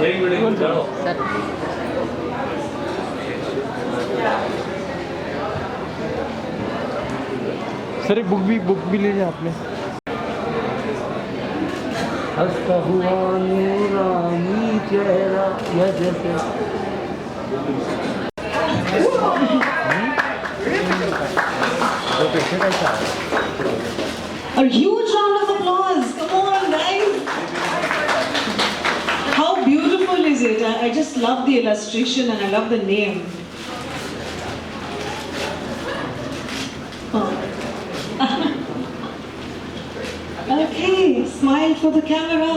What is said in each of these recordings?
Sir एक book भी लीजिए आपने। हंसता हुआ नूरानी चेहरा या जैसे A huge round of applause. Come on, guys. How beautiful is it? I just love the illustration and I love the name. Oh. Okay, smile for the camera.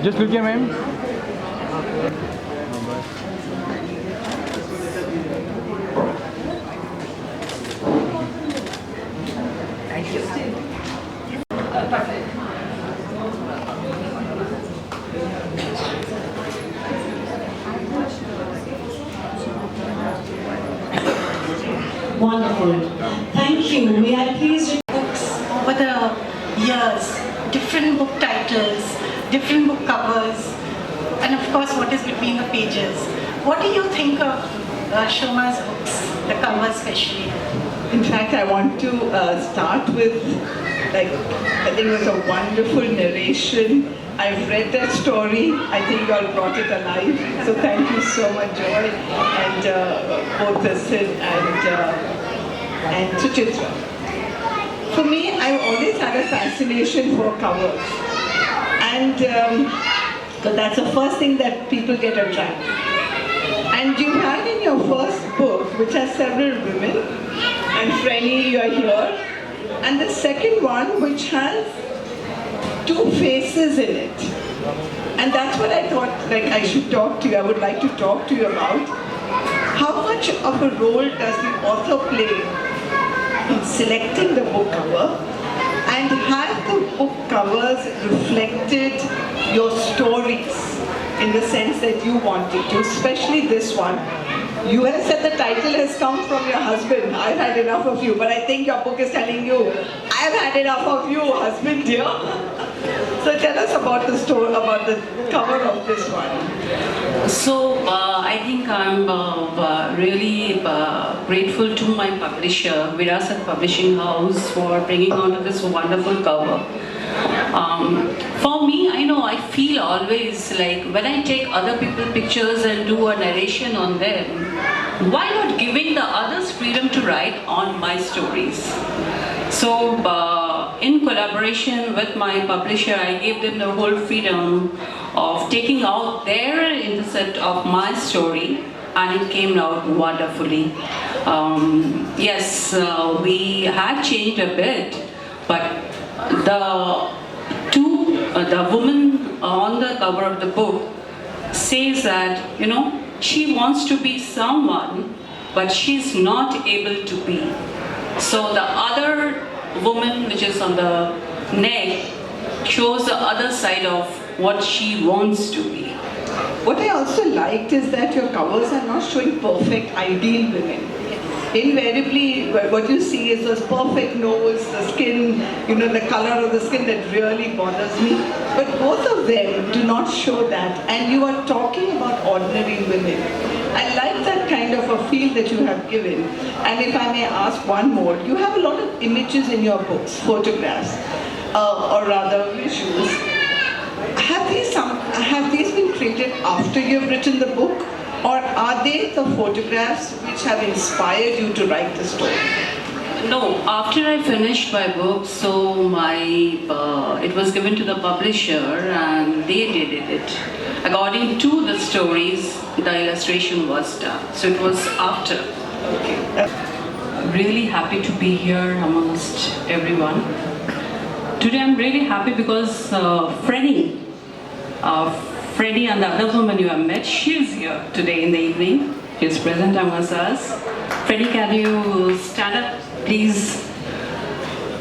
Just look at ma'am. Wonderful. Thank you. May I please read books over the years, different book titles, different book covers, and of course what is between the pages. What do you think of Shoma's books, the cover especially? In fact, I want to start with, I think it was a wonderful narration. I've read that story. I think you all brought it alive. So thank you so much, Joy, and both Sid and Suchitra. For me, I've always had a fascination for covers. And so that's the first thing that people get attracted. And you had in your first book, which has several women, and Frenny, you are here, and the second one, which has two faces in it. And that's what I thought, I should talk to you, I would like to talk to you about. How much of a role does the author play in selecting the book cover? And have the book covers reflected your stories in the sense that you wanted to, especially this one? You have said the title has come from your husband, I've had enough of you, but I think your book is telling you, I've had enough of you, husband dear. So tell us about the story, about the cover of this one. So I think I'm really grateful to my publisher, Virasat Publishing House, for bringing on this wonderful cover. For me, I feel always like when I take other people's pictures and do a narration on them, why not giving the others freedom to write on my stories? So in collaboration with my publisher, I gave them the whole freedom of taking out their intercept of my story, and it came out wonderfully. Yes, we had changed a bit, but the woman on the cover of the book says that, she wants to be someone, but she's not able to be. So the other woman, which is on the neck, shows the other side of what she wants to be. What I also liked is that your covers are not showing perfect, ideal women. Invariably, what you see is this perfect nose, the skin, the color of the skin that really bothers me. But both of them do not show that. And you are talking about ordinary women. I like that kind of a feel that you have given. And if I may ask one more, you have a lot of images in your books, photographs, or rather visuals. Have these been created after you've written the book? Or are they the photographs which have inspired you to write the story? No, after I finished my book, so it was given to the publisher and they did it. According to the stories, the illustration was done. So it was after. Okay. Really happy to be here amongst everyone. Today I'm really happy because Frenny and the other woman you have met, she's here today in the evening. She's present amongst us. Frenny, can you stand up, please?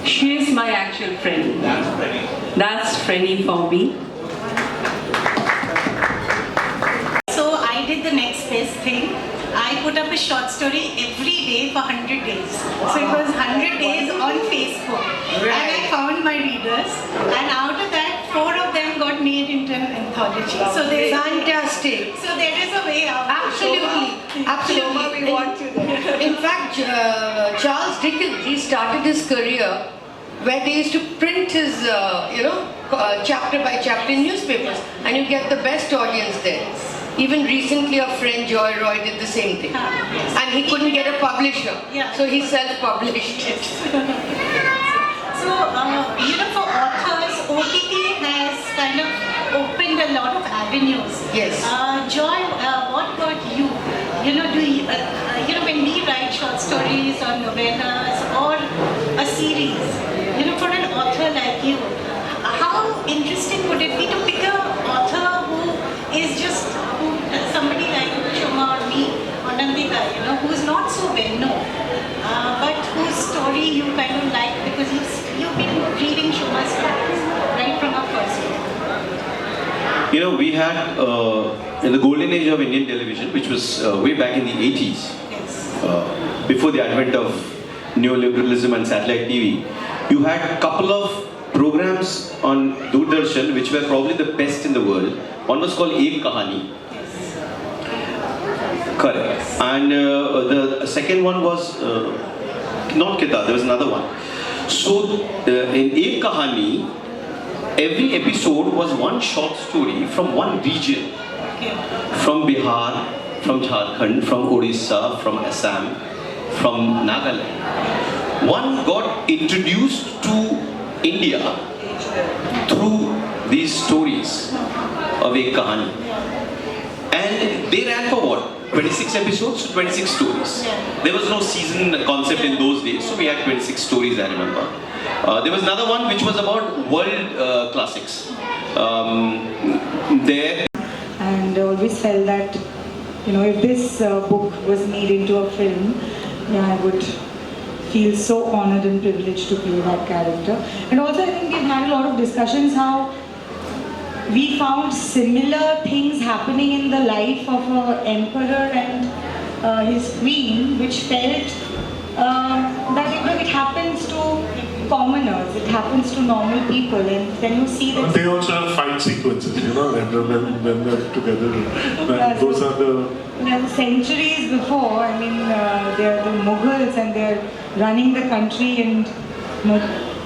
She is my actual Frenny. That's Frenny for me. So I did the next best thing. I put up a short story every day for 100 days. So it was 100 days on Facebook. And I found my readers. And out of that, 4 of them got made into an anthology. So there, Fantastic. so there is a way out. Absolutely. Absolutely. we want you there. In fact, Charles Dickens, he started his career where they used to print his, chapter by chapter in newspapers, and you get the best audience there. Even recently, our friend Joy Roy did the same thing, and he couldn't get a publisher, so he self-published it. So, for authors, OTT has kind of opened a lot of avenues. Yes. Joy, what about you? When we write short stories or novellas or a series, for an author like you, how interesting would it be to pick an author who is just somebody like Shoma or me or Nandita, who's not so well known, but whose story you kind of like because you've been reading Shoma's stories right from our first book. We had in the golden age of Indian television, which was way back in the 80s, Yes. before the advent of neoliberalism and satellite TV, you had a couple of programs on Doordarshan which were probably the best in the world. One was called Ek Kahani. Yes. Correct. And the second one was not Kitab, there was another one. So in Ek Kahani, every episode was one short story from one region. Okay. From Bihar, from Jharkhand, from Odisha, from Assam, from Nagaland. One got introduced to India through these stories of Ek Kahani. And they ran for what? 26 episodes, 26 stories. There was no season concept in those days, so we had 26 stories, I remember. There was another one which was about world classics. And always felt that, if this book was made into a film, I would feel so honored and privileged to play that character. And also I think we've had a lot of discussions how we found similar things happening in the life of an emperor and his queen, which felt that it happens to commoners, it happens to normal people, and then you see that they also have fight sequences, and when they're together, those are the centuries before. They're the Mughals and they're running the country, and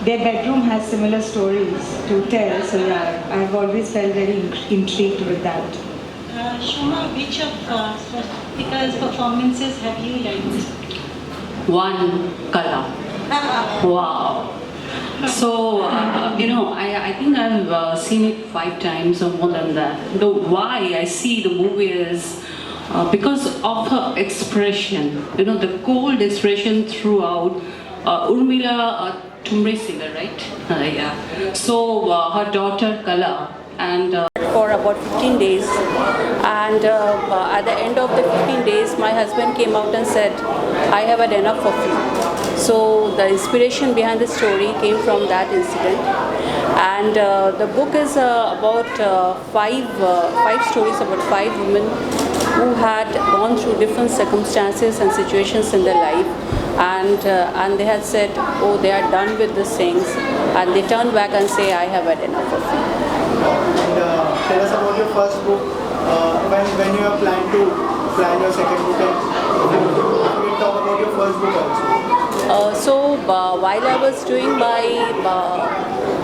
their bedroom has similar stories to tell. So I've always felt very intrigued with that. Shoma, which of Swastika's performances have you liked? One, Kala. Wow. So, I think I've seen it 5 times or more than that. The why I see the movie is because of her expression, the cold expression throughout. Urmila Tumresila, right? Yeah. So, her daughter Kala, and for about 15 days, and at the end of the 15 days my husband came out and said, I have had enough of you. So the inspiration behind the story came from that incident, and the book is about 5 stories about 5 women who had gone through different circumstances and situations in their life, and they had said, oh, they are done with these things, and they turn back and say, I have had enough of you. And tell us about your first book, when you are planning to plan your second book, and we can talk about your first book also. While I was doing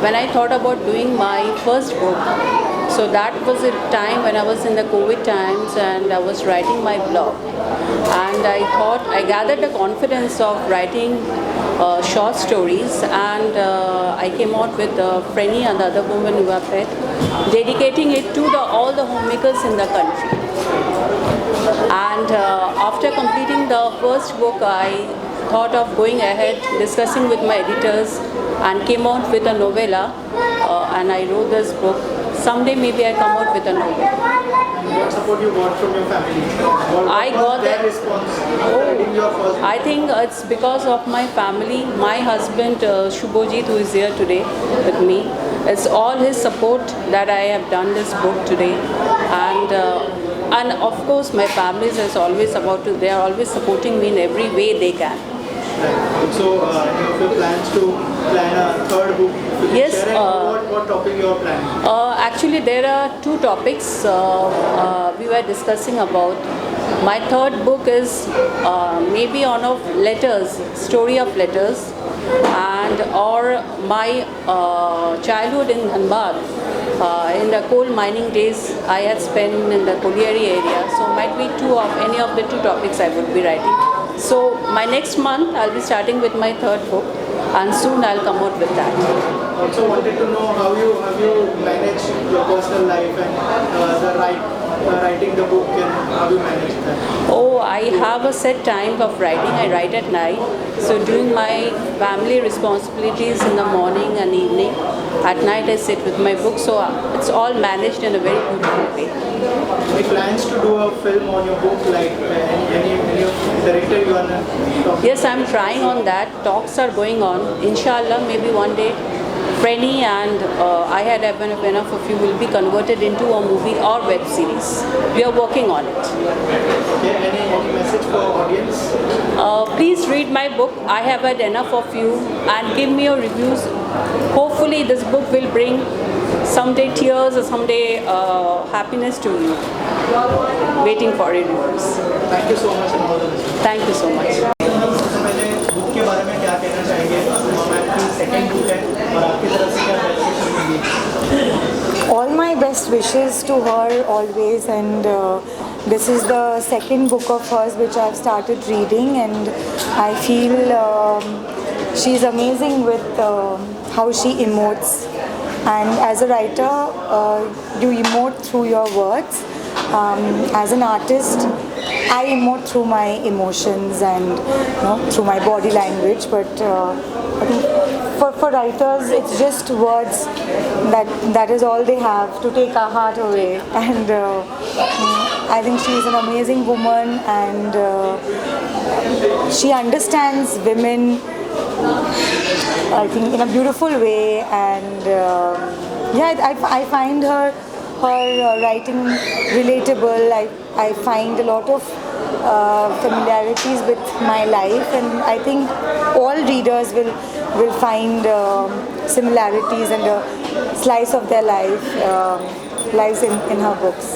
when I thought about doing my first book, so that was a time when I was in the COVID times and I was writing my blog, and I gathered the confidence of writing short stories, and I came out with Frenny and the other women who have read, dedicating it to all the homemakers in the country. And after completing the first book, I thought of going ahead, discussing with my editors, and came out with a novella, and I wrote this book. Someday maybe I come out with a novella. What support you got from your family? What was their response after reading your first book? I think it's because of my family, my husband Shubhojit, who is here today with me. It's all his support that I have done this book today, and and of course my family is always they are always supporting me in every way they can. So, if you plans to plan a third book, Yes, what topic you are planning? Actually there are two topics we were discussing about. My third book is maybe on of letters, story of letters, and or my childhood in Dhanbad. In the coal mining days I had spent in the Colliery area, so might be any of the two topics I would be writing. So my next month I'll be starting with my third book, and soon I'll come out with that. Also wanted to know how you manage your personal life and writing the book, and how you manage that. Oh, I have a set time of writing. I write at night. So doing my family responsibilities in the morning and evening. At night I sit with my book. So it's all managed in a very beautiful way. Any plans to do a film on your book, like any director you are talking? Yes, I'm trying on that. Talks are going on. Inshallah, maybe one day Frenny and I Had Enough of You will be converted into a movie or web series. We are working on it. Okay, any message for audience? Please read my book, I Have Had Enough of You, and give me your reviews. Hopefully this book will bring someday tears or someday happiness to you. Waiting for reviewers. Thank you so much and all the best. Thank you so much. सबसे पहले book के बारे में क्या कहना चाहेंगे? आपकी second book है और आपकी तरफ से क्या बेस्ट मिलेगी? All my best wishes to her always, and this is the second book of hers which I've started reading, and I feel she's amazing with how she emotes, and as a writer you emote through your words. As an artist I emote through my emotions and through my body language, but I think for writers it's just words that is all they have to take our heart away, and I think she is an amazing woman, and she understands women I think in a beautiful way, and I find her writing relatable. I find a lot of familiarities with my life, and I think all readers will find similarities and a slice of their lives in her books.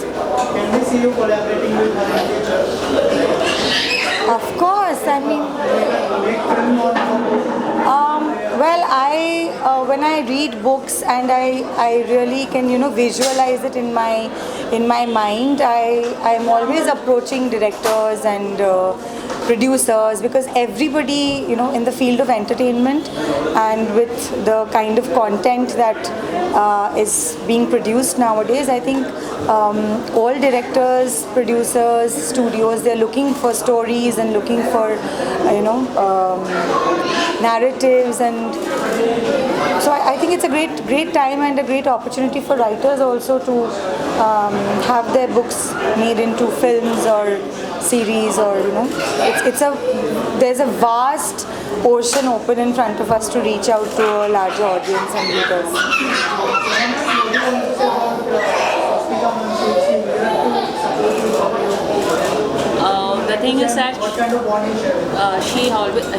Can we see you collaborating with her in future? Of course, I mean, well, when I read books and I really can visualize it in my mind, I am always approaching directors and producers, because everybody in the field of entertainment and with the kind of content that is being produced nowadays, I think all directors, producers, studios, they're looking for stories and looking for narratives, and so I think it's a great time and a great opportunity for writers also to have their books made into films or series, or there's a vast ocean open in front of us to reach out to a larger audience and readers. The thing is that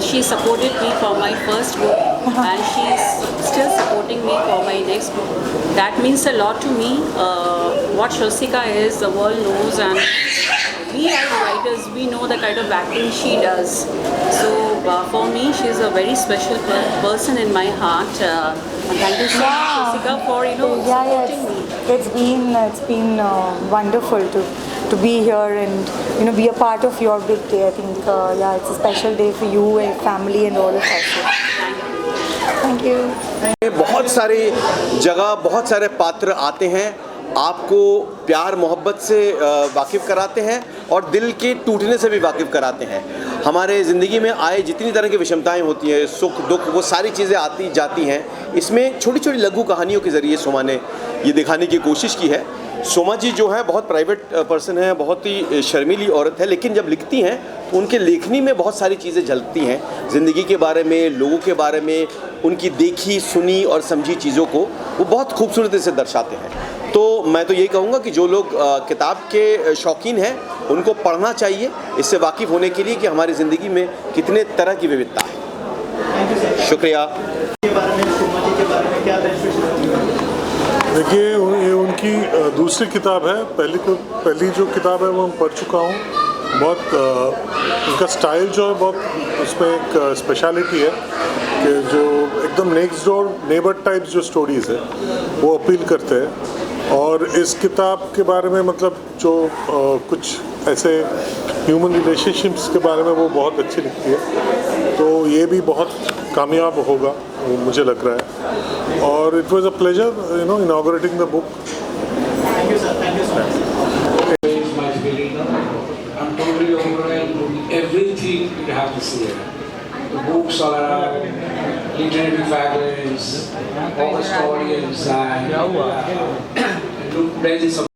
she supported me for my first book, and she's still supporting me for my next book. That means a lot to me. What Swastika is, the world knows, and we as writers, we know the kind of acting she does. So for me, she's a very special person in my heart. Thank you so much, Swastika, for supporting me. It's been wonderful to be here and be a part of your big day. I think it's a special day for you and family and all of us. Thank you. बहुत सारे जगह बहुत सारे पात्र आते हैं, आपको प्यार मोहब्बत से वाकिफ़ कराते हैं और दिल के टूटने से भी वाकिफ़ कराते हैं। हमारे ज़िंदगी में आए जितनी तरह की विषमताएं होती हैं, सुख दुख, वो सारी चीज़ें आती जाती हैं। इसमें छोटी छोटी लघु कहानियों के ज़रिए सोमा ने ये दिखाने की कोशिश की है। सोमा जी जो है बहुत प्राइवेट पर्सन है, बहुत ही शर्मीली औरत है, लेकिन जब लिखती हैं तो उनके लेखनी में बहुत सारी चीज़ें झलकती हैं, ज़िंदगी के बारे में, लोगों के बारे में, उनकी देखी सुनी और समझी चीज़ों को वो बहुत खूबसूरती से दर्शाते हैं। तो मैं तो यही कहूँगा कि जो लोग किताब के शौकीन हैं उनको पढ़ना चाहिए, इससे वाकिफ़ होने के लिए कि हमारी ज़िंदगी में कितने तरह की विविधता है। शुक्रिया। के बारे में, सिनेमा के बारे में क्या बेनिफिट्स? देखिए, ये उनकी दूसरी किताब है। पहली जो किताब है वो मैं पढ़ चुका हूँ। बहुत उनका स्टाइल जो है, बहुत उसमें एक स्पेशलिटी है कि जो एकदम नेक्स्ट डोर नेबर टाइप जो स्टोरीज़ है वो अपील करते हैं। और इस किताब के बारे में मतलब जो कुछ ऐसे ह्यूमन रिलेशनशिप्स के बारे में वो बहुत अच्छी लिखती है, तो ये भी बहुत कामयाब होगा मुझे लग रहा है। और it was a pleasure inaugurating the book. Thank you sir, thank you so much. I'm totally overwhelmed with everything you have to see here. The books all around, literary fabulous, all the stories, and look, there is